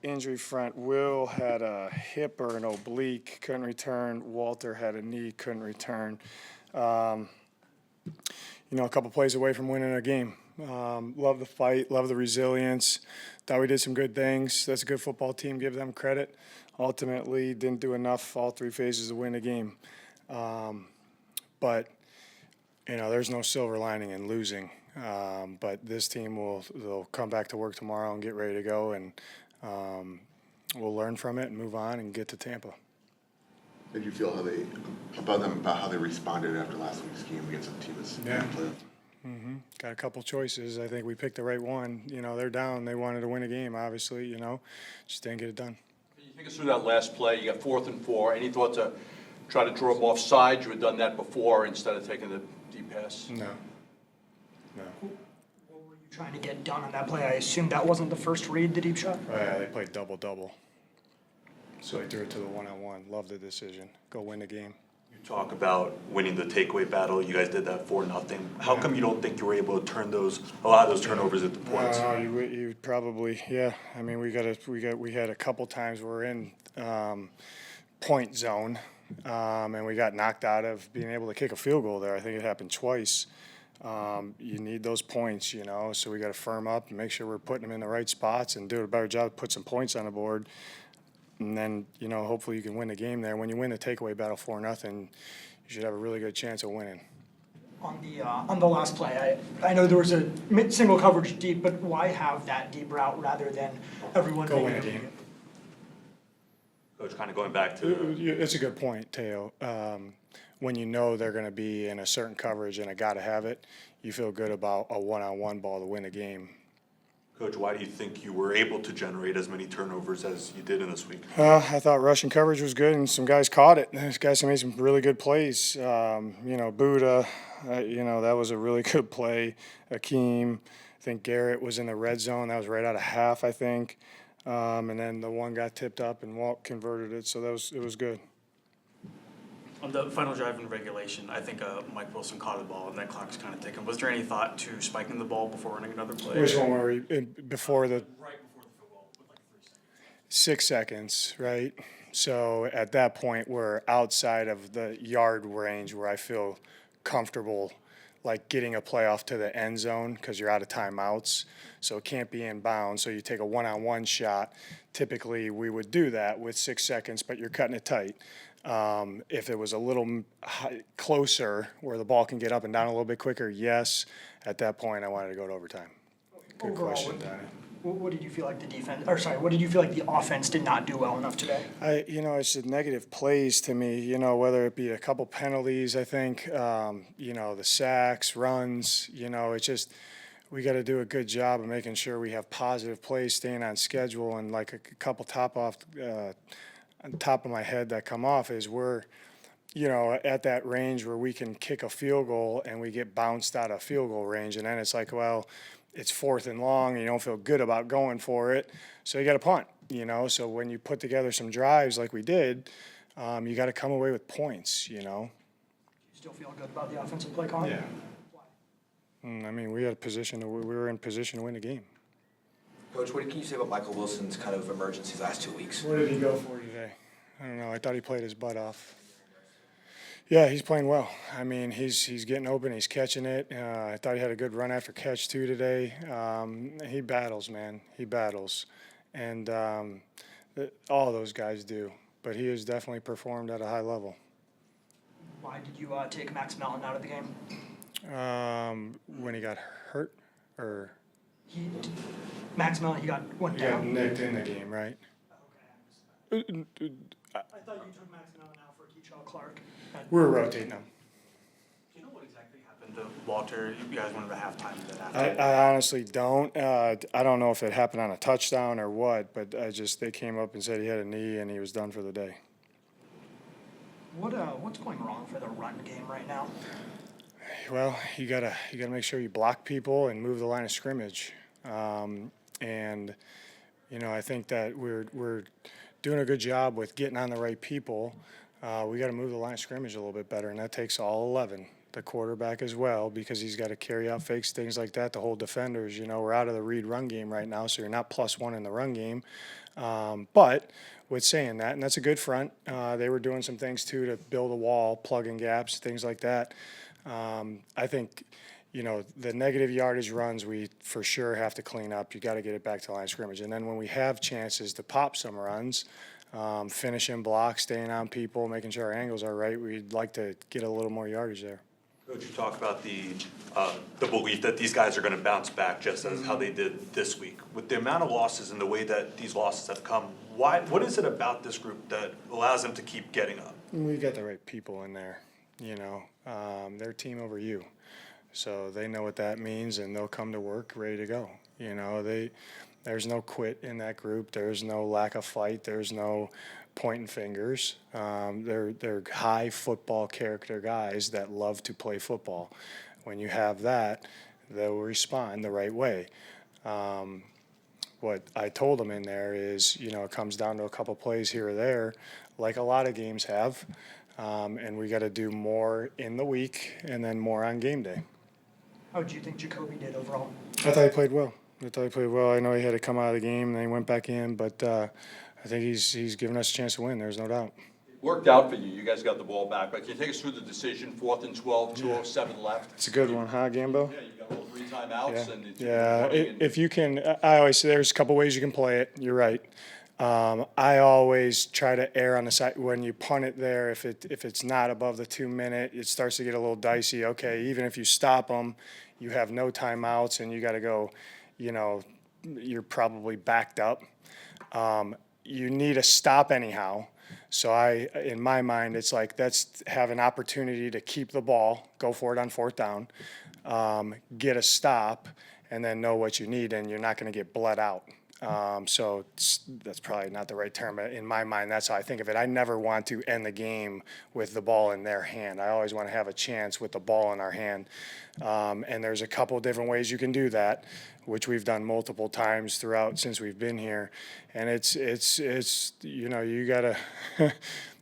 injury front, Will had a hip or an oblique, couldn't return. Walter had a knee, couldn't return. A couple plays away from winning a game. Love the fight, love the resilience. Thought we did some good things. That's a good football team. Give them credit. Ultimately, didn't do enough all three phases to win a game. But there's no silver lining in losing. But this team they'll come back to work tomorrow and get ready to go, and we'll learn from it and move on and get to Tampa. Did you feel about how they responded after last week's game against a team that's playoff? Mm-hmm. Got a couple choices. I think we picked the right one. They're down. They wanted to win a game, obviously. Just didn't get it done. Can you take us through that last play? You got 4th and 4. Any thought to try to draw them off sides? You had done that before instead of taking the deep pass? No. What were you trying to get done on that play? I assume that wasn't the first read, the deep shot? Oh, yeah, they played double-double. So I threw it to the one-on-one. Love the decision. Go win the game. You talk about winning the takeaway battle. You guys did that 4-0. How come you don't think you were able to turn a lot of those turnovers into points? You probably, yeah. I mean, we had a couple times we're in point zone, and we got knocked out of being able to kick a field goal there. I think it happened twice. You need those points, so we got to firm up and make sure we're putting them in the right spots and do a better job to put some points on the board. And then, hopefully you can win the game there. When you win the takeaway battle 4-0, you should have a really good chance of winning. On the last play, I know there was a single coverage deep, but why have that deep route rather than everyone go win a game? Coach, kind of going back to it's a good point, Teo. When they're going to be in a certain coverage and I got to have it, you feel good about a one-on-one ball to win a game. Coach, why do you think you were able to generate as many turnovers as you did in this week? I thought rushing coverage was good, and some guys caught it. These guys made some really good plays. Buddha, that was a really good play. Akeem, I think Garrett was in the red zone. That was right out of half, I think. And then the one got tipped up, and Walt converted it, so it was good. On the final drive in regulation, I think Mike Wilson caught the ball and that clock's kind of ticking. Was there any thought to spiking the ball before running another play? Which one were we before the? Right before the field goal with like 3 seconds. 6 seconds, right? So at that point, we're outside of the yard range where I feel comfortable, like getting a play off to the end zone because you're out of timeouts. So it can't be in bounds. So you take a one-on-one shot. Typically, we would do that with 6 seconds, but you're cutting it tight. If it was a little closer where the ball can get up and down a little bit quicker, yes. At that point, I wanted to go to overtime. Good Overall, question, Donnie. What did you feel like what did you feel like the offense did not do well enough today? It's the negative plays to me, whether it be a couple penalties, I think, the sacks, runs, it's just we got to do a good job of making sure we have positive plays, staying on schedule, and like a couple on top of my head that come off is we're, at that range where we can kick a field goal and we get bounced out of field goal range. And then it's like, well, it's 4th and long and you don't feel good about going for it. So you got to punt, So when you put together some drives like we did, you got to come away with points, You still feel good about the offensive play call? Yeah. I mean, we were in position to win the game. Coach, what can you say about Michael Wilson's kind of emergence these last 2 weeks? Where did he go for today? I don't know. I thought he played his butt off. Yeah, he's playing well. I mean, he's getting open. He's catching it. I thought he had a good run after catch, too, today. He battles, man. He battles. And all those guys do. But he has definitely performed at a high level. Why did you take Max Mellon out of the game? When he got hurt? Or Max Mellon, he got got down. nicked in the game, right? Okay, I thought you took Max Mellon out for Keachel Clark. We're rotating them. Do you know what exactly happened to Walter? You guys went into halftime and then after. I honestly don't. I don't know if it happened on a touchdown or what, but they came up and said he had a knee and he was done for the day. What's going wrong for the run game right now? Well, you gotta make sure you block people and move the line of scrimmage. I think that we're doing a good job with getting on the right people. We got to move the line of scrimmage a little bit better, and that takes all 11. the quarterback as well, because he's got to carry out fakes, things like that, to hold defenders. You know, we're out of the read run game right now, so you're not +1 in the run game. But with saying that, and that's a good front, they were doing some things too to build a wall, plug in gaps, things like that. I think, you know, the negative yardage runs we for sure have to clean up. You got to get it back to line of scrimmage. And then when we have chances to pop some runs, finishing blocks, staying on people, making sure our angles are right, we'd like to get a little more yardage there. Coach, you talk about the belief that these guys are gonna bounce back just as how they did this week. With the amount of losses and the way that these losses have come, what is it about this group that allows them to keep getting up? We got the right people in there, you know. They're team over you. So they know what that means, and they'll come to work ready to go. You know, there's no quit in that group. There's no lack of fight. There's no pointing fingers. They're high football character guys that love to play football. When you have that, they'll respond the right way. What I told them in there is, you know, it comes down to a couple plays here or there, like a lot of games have, and we got to do more in the week and then more on game day. How do you think Jacoby did overall? I thought he played well. I know he had to come out of the game and then he went back in, but I think he's given us a chance to win. There's no doubt. It worked out for you. You guys got the ball back. But can you take us through the decision, 4th and 12, 2:07 left? It's a good one, huh, Gambo? Yeah, you got all 3 timeouts and it's Yeah, running and- if you can, I always say there's a couple ways you can play it. You're right. I always try to err on the side when you punt it there. If it's not above the 2-minute, it starts to get a little dicey. Okay, even if you stop them, you have no timeouts and you got to go. You know, you're probably backed up. You need a stop anyhow. So in my mind, it's like, let's have an opportunity to keep the ball, go for it on 4th down, get a stop, and then know what you need, and you're not going to get bled out. So that's probably not the right term, but in my mind, that's how I think of it. I never want to end the game with the ball in their hand. I always want to have a chance with the ball in our hand. And there's a couple different ways you can do that, which we've done multiple times throughout since we've been here. And it's you know, you gotta,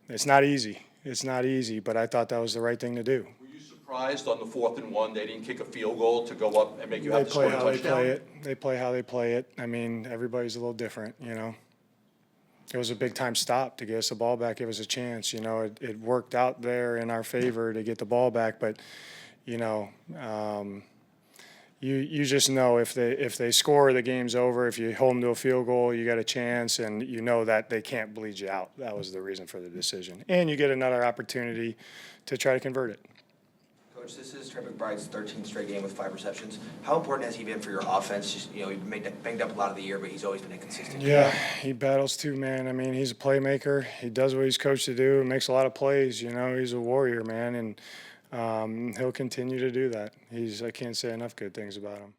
it's not easy. It's not easy, but I thought that was the right thing to do. Were you surprised on the 4th and 1 they didn't kick a field goal to go up and make you have to score a They play touchdown? it. They play how they play it. I mean, everybody's a little different, you know. It was a big time stop to get us the ball back. Give us a chance, you know. It worked out there in our favor to get the ball back, but you know, you just know if they score, the game's over. If you hold them to a field goal, you got a chance, and you know that they can't bleed you out. That was the reason for the decision, and you get another opportunity to try to convert it. Coach, this is Trey McBride's 13th straight game with 5 receptions. How important has he been for your offense? Just, you know, you've been banged up a lot of the year, but he's always been inconsistent. Yeah, he battles too, man. I mean, he's a playmaker. He does what he's coached to do. Makes a lot of plays. You know, he's a warrior, man, and he'll continue to do that. I can't say enough good things about him.